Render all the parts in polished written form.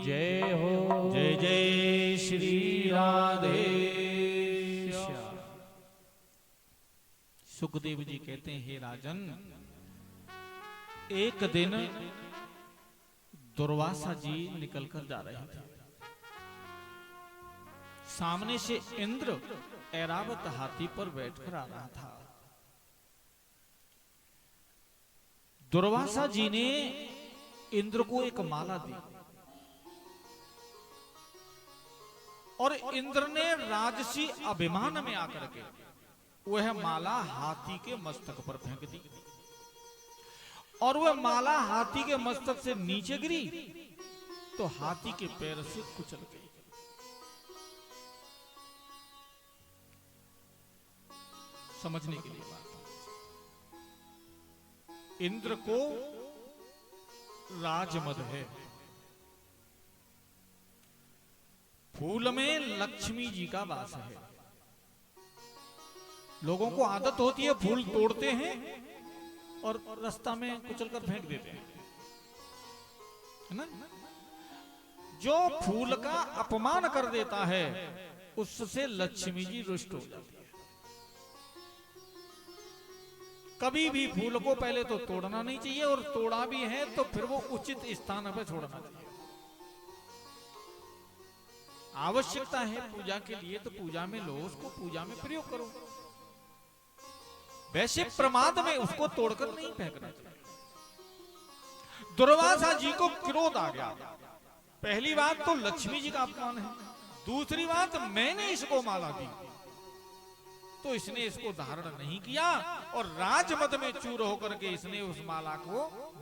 जय हो। जय जय श्री राधे। सुखदेव जी कहते हैं, हे राजन, एक दिन दुर्वासा जी निकलकर जा रहे थे। सामने से इंद्र ऐरावत हाथी पर बैठकर आ रहा था। दुर्वासा जी ने इंद्र को एक माला दी और इंद्र ने राजसी अभिमान में आकर के वह माला हाथी के मस्तक पर फेंक दी और वह माला हाथी के मस्तक से नीचे गिरी तो हाथी के पैर से कुचल गई। समझने के लिए बात, इंद्र को राजमद है। फूल में लक्ष्मी जी का वास है। लोगों को आदत होती है, फूल तोड़ते हैं और रास्ता में कुचलकर फेंक देते हैं, है ना। जो फूल का अपमान कर देता है उससे लक्ष्मी जी रुष्ट हो जाती है। कभी भी फूल को पहले तो तोड़ना नहीं चाहिए और तोड़ा भी है तो फिर वो उचित स्थान पर छोड़ना चाहिए। आवश्यकता है पूजा के लिए तो पूजा में लो, उसको पूजा में प्रयोग करो। वैसे प्रमाद में उसको तोड़कर नहीं फेंकना चाहिए। दुर्वासा जी को क्रोध आ गया। पहली बात तो लक्ष्मी जी का अपमान है, दूसरी बात मैंने इसको माला दी तो इसने इसको धारण नहीं किया और राजमद में चूर होकर के इसने उस माला को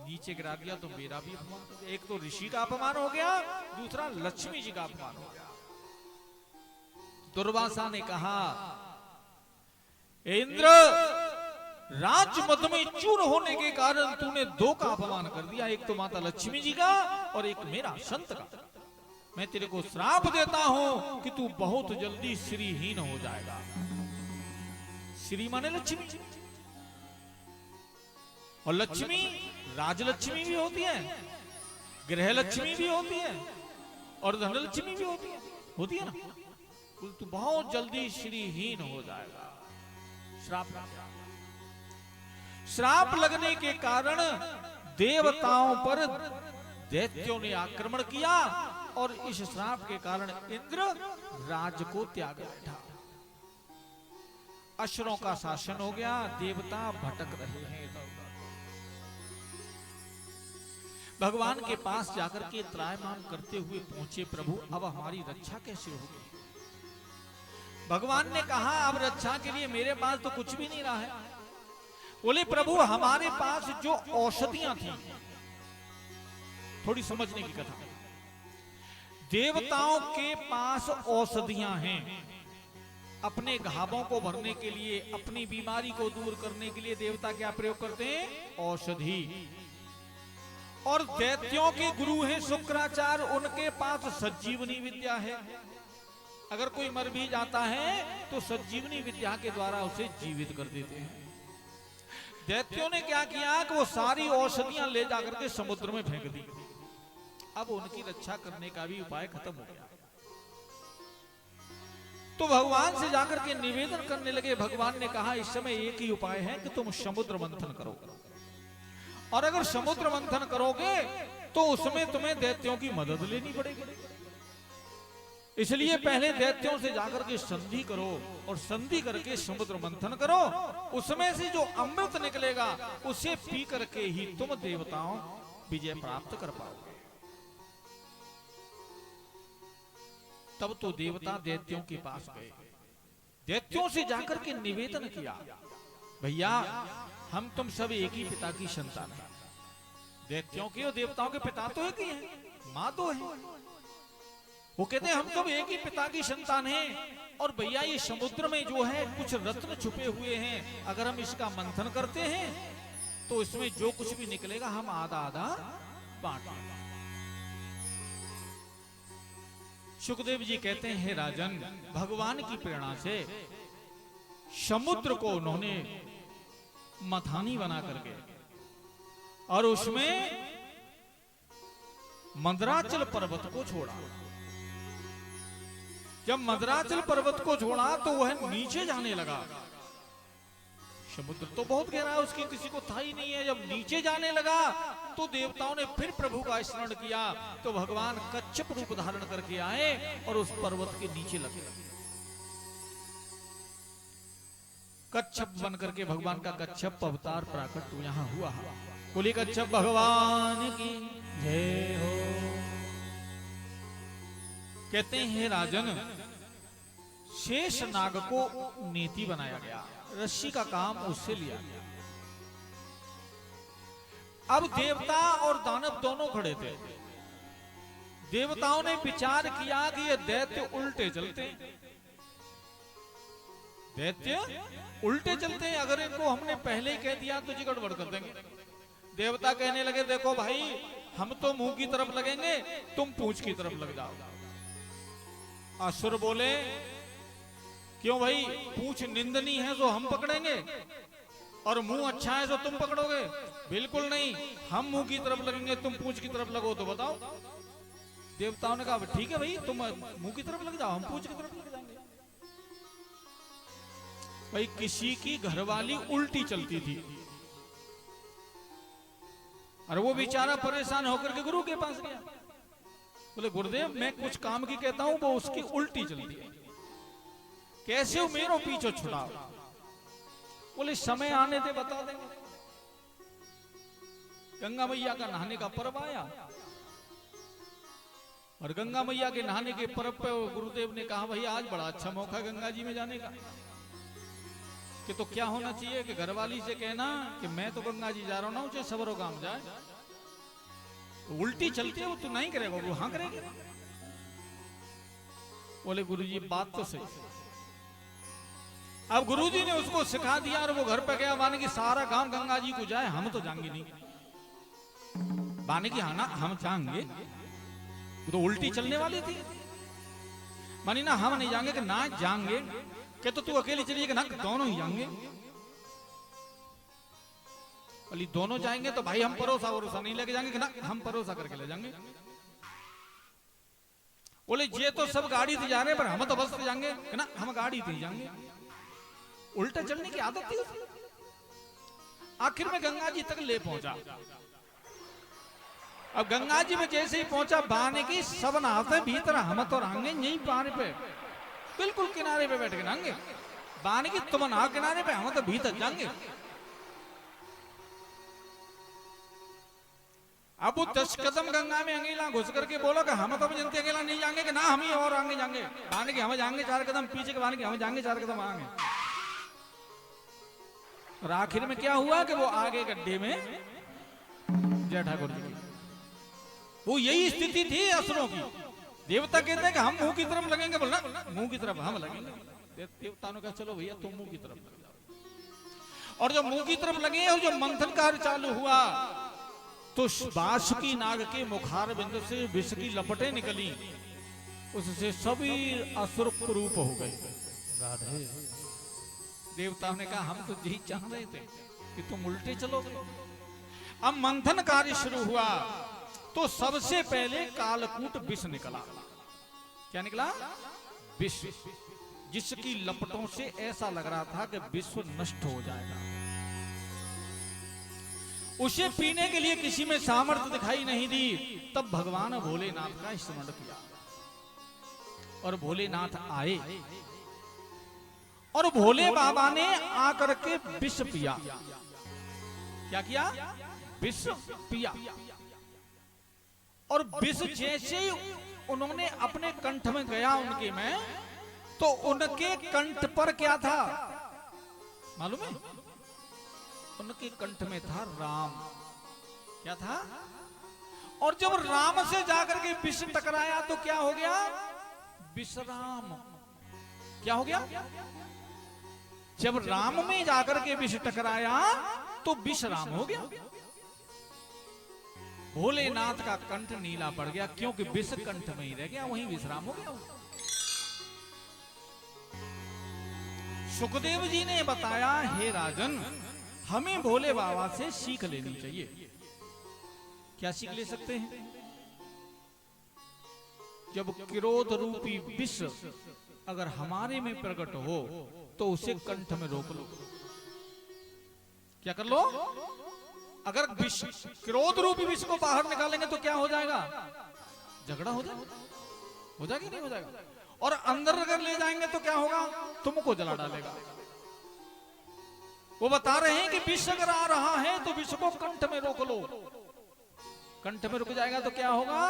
नीचे गिरा दिया तो मेरा भी अपमान। एक तो ऋषि का अपमान हो गया, दूसरा लक्ष्मी जी का अपमान हो गया। दुर्वासा ने कहा, इंद्र, राजमद में चूर होने के कारण तूने दो का अपमान कर दिया, एक तो माता लक्ष्मी जी का और एक मेरा संत का। मैं तेरे को श्राप देता हूं कि तू बहुत जल्दी श्रीहीन हो जाएगा। श्री माने लक्ष्मी, और लक्ष्मी राजलक्ष्मी भी होती है, गृह लक्ष्मी भी होती है और धनलक्ष्मी भी होती है ना। तू बहुत जल्दी श्रीहीन हो जाएगा। श्राप लगने के कारण देवताओं पर दैत्यों ने आक्रमण किया और इस श्राप के कारण इंद्र राज को त्याग बैठा। असुरों का शासन हो गया, देवता भटक रहे हैं। भगवान के पास जाकर के त्रायमाम करते हुए पहुंचे, प्रभु अब हमारी रक्षा कैसे होगी। भगवान ने कहा, अब रक्षा के लिए मेरे पास तो कुछ भी नहीं रहा है। बोले, प्रभु हमारे पास जो औषधियां थी, थोड़ी समझने की कथा, देवताओं के पास औषधियां हैं। अपने घावों को भरने के लिए, अपनी बीमारी को दूर करने के लिए देवता क्या प्रयोग करते हैं? औषधि। और दैत्यों के गुरु हैं शुक्राचार्य, उनके पास संजीवनी विद्या है। अगर कोई मर भी जाता है तो संजीवनी विद्या के द्वारा उसे जीवित कर देते हैं। दैत्यों ने क्या किया कि वो सारी औषधियां ले जाकर के समुद्र में फेंक दी। अब उनकी रक्षा करने का भी उपाय खत्म हो गया। तो भगवान से जाकर के निवेदन करने लगे। भगवान ने कहा, इस समय एक ही उपाय है कि तुम समुद्र मंथन करो, और अगर समुद्र मंथन करोगे तो उसमें तुम्हें दैत्यों की मदद लेनी पड़ेगी। इसलिए पहले दैत्यों से जाकर के संधि करो और संधि करके समुद्र मंथन करो। उसमें से जो अमृत निकलेगा उसे पी करके ही तुम देवताओं विजय प्राप्त कर पाओगे। तब तो देवता दैत्यों के पास गए, दैत्यों से जाकर के निवेदन किया, भैया हम तुम सब एक ही पिता की संतान हैं। दैत्यों के और देवताओं के पिता तो एक ही हैं, माँ तो है। वो कहते हैं हम सब एक ही पिता की संतान हैं, और भैया ये समुद्र में जो है कुछ रत्न छुपे हुए हैं, अगर हम इसका मंथन करते हैं तो इसमें जो कुछ भी निकलेगा हम आधा आधा बांट लेंगे। सुखदेव जी कहते हैं, हे राजन, भगवान की प्रेरणा से समुद्र को उन्होंने मथानी बना करके और उसमें मंदराचल पर्वत को छोड़ा। जब मंदराचल पर्वत को छोड़ा तो वह नीचे जाने लगा। समुद्र तो बहुत गहरा है, उसकी किसी को था ही नहीं है। जब नीचे जाने लगा तो देवताओं ने फिर प्रभु का स्मरण किया, तो भगवान कच्छप रूप धारण करके आए और उस पर्वत के नीचे लगे। कच्छप बन करके भगवान का कच्छप अवतार प्राकट यहां हुआ। बोले कच्छप भगवान की जय हो। कहते हैं राजन, शेष नाग को नेति बनाया गया, रस्सी का काम उससे लिया गया। अब देवता और दानव दोनों खड़े थे। देवताओं ने विचार किया कि ये दैत्य उल्टे चलते हैं, दैत्य उल्टे चलते हैं, अगर इनको हमने पहले ही कह दिया तो गड़बड़ कर देंगे। देवता कहने लगे, देखो भाई, हम तो मुंह की तरफ लगेंगे, तुम पूंछ की तरफ लग जाओ। असुर बोले, क्यों भाई, पूंछ निंदनी है तो हम पकड़ेंगे और मुंह अच्छा है तो तुम पकड़ोगे? बिल्कुल नहीं, हम मुंह की तरफ लगेंगे, तुम पूंछ की तरफ लगो तो बताओ। देवताओं ने कहा, ठीक है भाई, तुम मुंह की तरफ लग जाओ, हम पूंछ की तरफ लग जाएंगे। भाई किसी की घरवाली उल्टी चलती थी और वो बेचारा परेशान होकर के गुरु के पास गया। बोले, गुरुदेव, मैं कुछ काम की कहता हूं, वो उसकी उल्टी चलती है, कैसे हो मेरो पीछे छुड़ाओ। बोले, समय आने दे, बता देंगे। गंगा मैया का नहाने का पर्व आया और गंगा मैया के नहाने के पर्व पे गुरुदेव ने कहा, भाई आज बड़ा अच्छा मौका गंगा जी में जाने का, कि तो क्या होना चाहिए कि घरवाली से कहना कि मैं तो गंगा जी जा रहा हूं, चाहे सवरों काम जाए। उल्टी चलती है वो तो नहीं करेगा, वो हाँ करेगी। बोले, गुरुजी बात तो सही। अब गुरुजी ने उसको सिखा दिया और वो घर पे गया, माने कि सारा काम गंगा जी को जाए, हम तो जाएंगे नहीं। माने कि हाँ ना, हम जाएंगे, वो तो उल्टी चलने वाली थी। मानी ना, हम नहीं जाएंगे, कि ना जाएंगे, कि तो तू अकेली चलिए, कि ना दोनों ही जाएंगे। बोली, दोनों जाएंगे तो भाई हम परोसा वरोसा नहीं लेके जाएंगे, कि ना हम परोसा करके ले जाएंगे। बोले, ये तो सब गाड़ी से जा रहे हैं, पर हम तो बस से जाएंगे, कि ना हम गाड़ी से ही जाएंगे। उल्टा चलने की आदत थी। आखिर में गंगा जी तक ले पहुंचा। अब गंगा जी में जैसे ही पहुंचा, बहाने की सब नहाते भीतर, हम तो रहेंगे यहीं पानी पे, बिल्कुल किनारे पे बैठ के नहाएंगे। बहाने की तुम नहा किनारे पे, हम तो भीतर जाएंगे। अब वो 10 कदम गंगा में अंगेला घुस करके बोला कि हम तो जनते अकेला नहीं जाएंगे, कि ना हम ही और आगे जाएंगे। बहाने की हम जाएंगे 4 कदम पीछे के, बहाने की हम जाएंगे 4 कदम आगे। और आखिर में क्या हुआ कि वो आगे गड्ढे में जय ठाकुर जी, वो यही स्थिति थी असुरों की। देवता कहते हैं कि हम मुंह की तरफ लगेंगे, बोलना मुंह की तरफ हम लगेंगे। देवता ने कहा, चलो भैया तुम मुंह की तरफ लग जाओ। और जब मुंह की तरफ लगे और जो मंथन कार्य चालू हुआ, तो बासुकी नाग के मुखार बिंदु से विष की लपटें निकली, उससे सभी असुर कुरूप हो गए। राधे। देवताओं ने कहा, हम तो यही चाह रहे थे कि तुम उल्टे चलोगे। अब मंथन कार्य शुरू हुआ तो सबसे पहले कालकूट विष निकला। क्या निकला? विष, जिसकी लपटों से ऐसा लग रहा था कि विश्व नष्ट हो जाएगा। उसे पीने के लिए किसी में सामर्थ्य दिखाई नहीं दी। तब भगवान भोलेनाथ का स्मरण किया और भोलेनाथ आए और भोले बाबा ने आकर के विष पिया। क्या किया? विष पिया। और विष जैसे ही उन्होंने अपने कंठ में गया उनके में, तो उनके कंठ पर क्या था मालूम है? उनके कंठ में था राम। क्या था? और जब राम से जाकर के विष टकराया तो क्या हो गया? विश्राम। क्या हो गया? जब राम में जाकर के विष टकराया तो विश्राम हो गया। भोलेनाथ का कंठ नीला पड़ गया, क्योंकि विष कंठ में ही रह गया, वहीं विश्राम हो गया। सुखदेव जी ने बताया, हे राजन, हमें भोले बाबा से सीख लेनी चाहिए। क्या सीख ले सकते हैं? जब क्रोध रूपी विष अगर हमारे में प्रकट हो तो उसे कंठ में रोक लो। क्या कर लो? अगर विष, क्रोध रूपी विष को बाहर निकालेंगे तो क्या हो जाएगा? झगड़ा हो जाएगा, हो जाएगा नहीं हो जाएगा? और अंदर अगर ले जाएंगे तो क्या होगा? तुमको जला डालेगा। वो बता रहे हैं कि विष अगर आ रहा है तो विष को कंठ में रोक लो। कंठ में रुक जाएगा तो क्या होगा?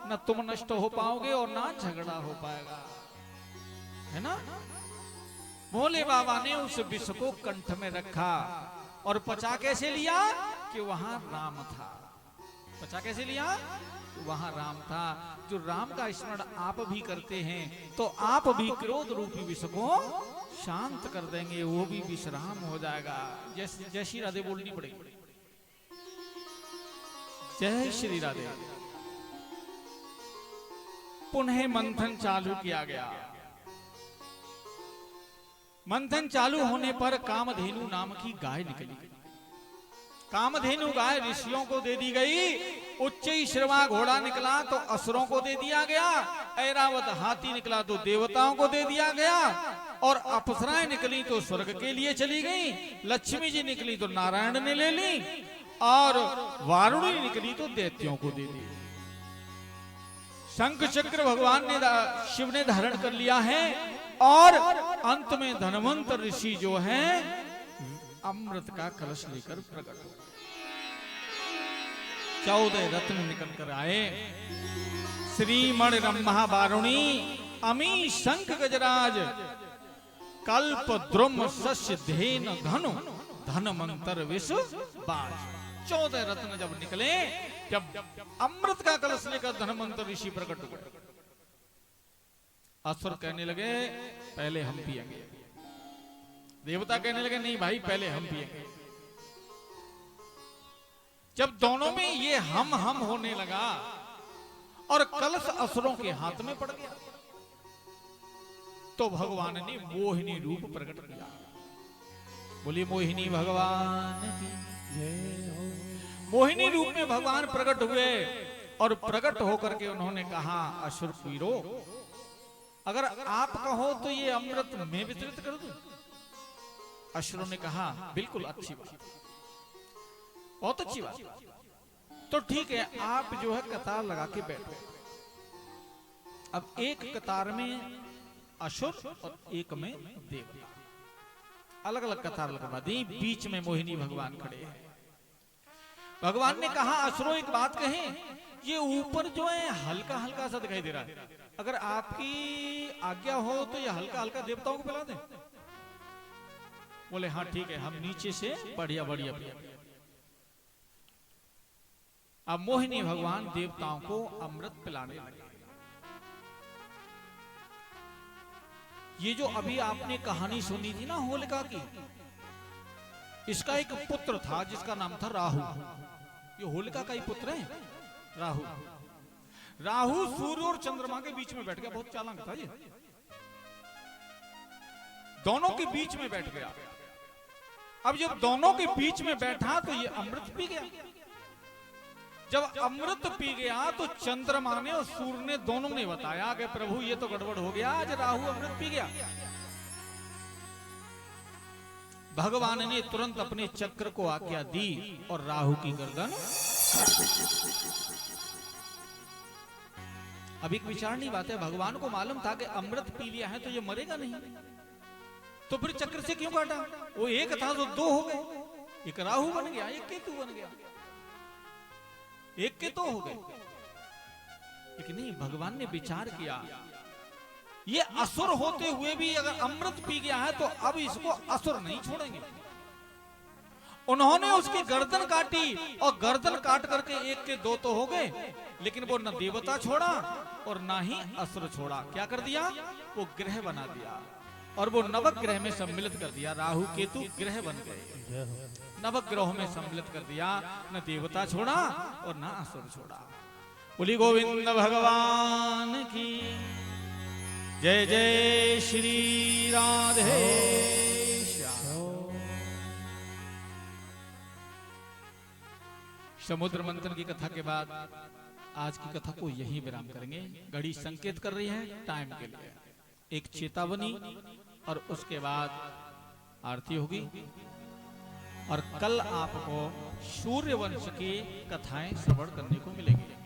ना तुम नष्ट हो पाओगे और ना झगड़ा हो पाएगा, है ना? भोले बाबा ने उस विष को कंठ में रखा और पचा कैसे लिया? कि वहां राम था। पचा कैसे लिया? वहां राम था। जो राम का स्मरण आप भी करते हैं तो आप भी क्रोध रूपी विष को शांत कर देंगे, वो भी विश्राम हो जाएगा। जय श्री राधे बोलनी पड़ेगी। जय श्री राधे। पुनः मंथन चालू किया गया। मंथन चालू होने पर कामधेनु नाम की गाय निकली। कामधेनु गाय ऋषियों को दे दी गई। उच्च श्रवा घोड़ा निकला तो असुरों को दे दिया गया। ऐरावत हाथी निकला तो देवताओं को दे दिया गया। और अप्सराएं निकली तो स्वर्ग के लिए चली गई। लक्ष्मी जी निकली तो नारायण ने ले ली। और वारुणी निकली तो दैत्यों को दे दी। शंख चक्र भगवान ने शिव ने धारण कर लिया है। और अंत में धनवंत ऋषि जो है अमृत का कलश लेकर प्रकट हो। 14 रत्न निकल कर आए। श्रीमण रम्हा वारुणी अमी शंख गजराज कल्प द्रुम शस्य धेन धनु धन मंत्र विष बाज। 14 रत्न जब निकले, जब अमृत का कलश लेकर धनवंतर ऋषि प्रकट हुए, असुर कहने लगे पहले हम पिएंगे। देवता कहने लगे नहीं भाई पहले हम पिएंगे। जब दोनों में ये हम होने लगा और कलश असुरों के हाथ में पड़ गया तो भगवान ने मोहिनी रूप प्रकट किया। बोलिए मोहिनी भगवान की जय हो। मोहिनी रूप में भगवान प्रकट हुए और प्रकट होकर के उन्होंने कहा असुर वीरो, अगर आप कहो तो ये अमृत मैं वितरित कर दूं। असुरों ने कहा बिल्कुल अच्छी बात, बहुत अच्छी बात। तो ठीक है, आप जो है कतार लगा के बैठो। अब एक कतार में असुर और एक में देवता, अलग अलग कतार लगवा दी। बीच में मोहिनी भगवान खड़े हैं। भगवान ने कहा असुरों एक बात कहें, ये ऊपर जो है हल्का हल्का सा दिखाई दे रहा है, अगर आपकी आज्ञा हो तो ये हल्का हल्का देवताओं को पिला दें। बोले हाँ ठीक है, हम नीचे से बढ़िया बढ़िया पिया। अब मोहिनी भगवान देवताओं को अमृत पिलाने लगे। ये जो अभी आपने कहानी सुनी थी ना होलिका की, इसका एक पुत्र था जिसका नाम था राहु। ये होलिका का ही पुत्र है राहु। राहु सूर्य और चंद्रमा के बीच में बैठ गया। बहुत चालाक था ये, दोनों के बीच में बैठ गया। अब जब दोनों के बीच में बैठा तो ये अमृत पी गया। जब अमृत पी गया तो चंद्रमा ने और सूर्य ने दोनों ने बताया कि प्रभु ये तो गड़बड़ हो गया, आज राहु अमृत पी गया। भगवान ने तुरंत अपने चक्र को आज्ञा दी और राहु की गर्दन। अब एक विचारनी बात है, भगवान को मालूम था कि अमृत पी लिया है तो ये मरेगा नहीं, तो फिर चक्र से क्यों काटा? वो एक था तो दो हो गए, एक राहु बन गया, एक केतु बन गया, एक के तो हो गए। लेकिन नहीं, भगवान ने विचार किया ये असुर होते हुए भी अगर अमृत पी गया है तो अब इसको असुर नहीं छोड़ेंगे। उन्होंने उसकी गर्दन काटी और गर्दन काट करके एक के दो तो हो गए, लेकिन वो न देवता छोड़ा और ना ही असुर छोड़ा। क्या कर दिया? वो ग्रह बना दिया और वो नवग्रह में सम्मिलित कर दिया। राहु केतु ग्रह बन गए, नवग्रहों में सम्मिलित कर दिया। न देवता छोड़ा और न असुर छोड़ा। बोली गोविंद भगवान की जय। जय श्री राधे श्याम। समुद्र मंथन की कथा के बाद आज की कथा को यही विराम करेंगे। घड़ी संकेत कर रही है टाइम के लिए, एक चेतावनी, और उसके बाद आरती होगी। और कल आपको सूर्यवंश की कथाएं श्रवण करने को मिलेंगी।